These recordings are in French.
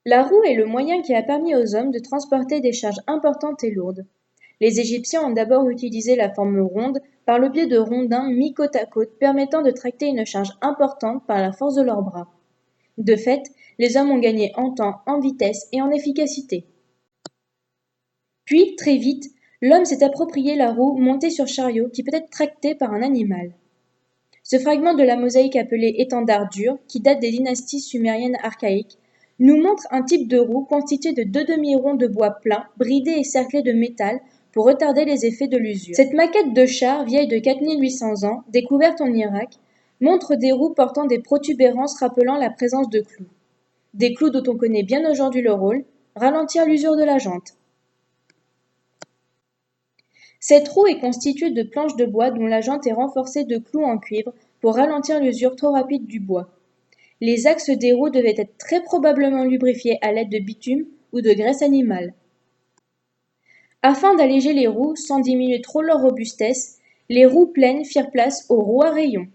La roue est le moyen qui a permis aux hommes de transporter des charges importantes et lourdes. Les Égyptiens ont d'abord utilisé la forme ronde par le biais de rondins mis côte à côte permettant de tracter une charge importante par la force de leurs bras. De fait, les hommes ont gagné en temps, en vitesse et en efficacité. Puis, très vite, l'homme s'est approprié la roue montée sur chariot qui peut être tractée par un animal. Ce fragment de la mosaïque appelé étendard dur, qui date des dynasties sumériennes archaïques, nous montre un type de roue constitué de deux demi-ronds de bois plein, bridés et cerclés de métal pour retarder les effets de l'usure. Cette maquette de char, vieille de 4800 ans, découverte en Irak, montre des roues portant des protubérances rappelant la présence de clous. Des clous dont on connaît bien aujourd'hui le rôle, ralentir l'usure de la jante. Cette roue est constituée de planches de bois dont la jante est renforcée de clous en cuivre pour ralentir l'usure trop rapide du bois. Les axes des roues devaient être très probablement lubrifiés à l'aide de bitume ou de graisse animale. Afin d'alléger les roues sans diminuer trop leur robustesse, les roues pleines firent place aux roues à rayons.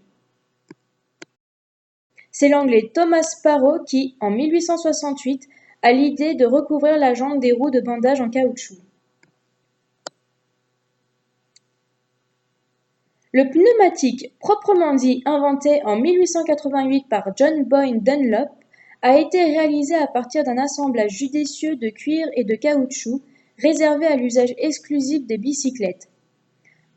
C'est l'Anglais Thomas Sparrow qui, en 1868, a l'idée de recouvrir la jante des roues de bandage en caoutchouc. Le pneumatique, proprement dit inventé en 1888 par John Boyne Dunlop, a été réalisé à partir d'un assemblage judicieux de cuir et de caoutchouc réservé à l'usage exclusif des bicyclettes.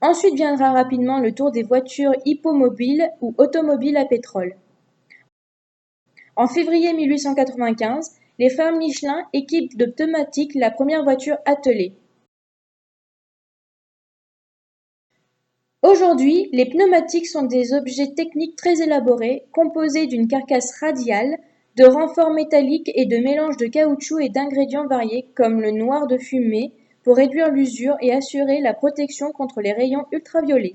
Ensuite viendra rapidement le tour des voitures hippomobiles ou automobiles à pétrole. En février 1895, les frères Michelin équipent de pneumatiques la première voiture attelée. Aujourd'hui, les pneumatiques sont des objets techniques très élaborés, composés d'une carcasse radiale, de renforts métalliques et de mélanges de caoutchouc et d'ingrédients variés comme le noir de fumée pour réduire l'usure et assurer la protection contre les rayons ultraviolets.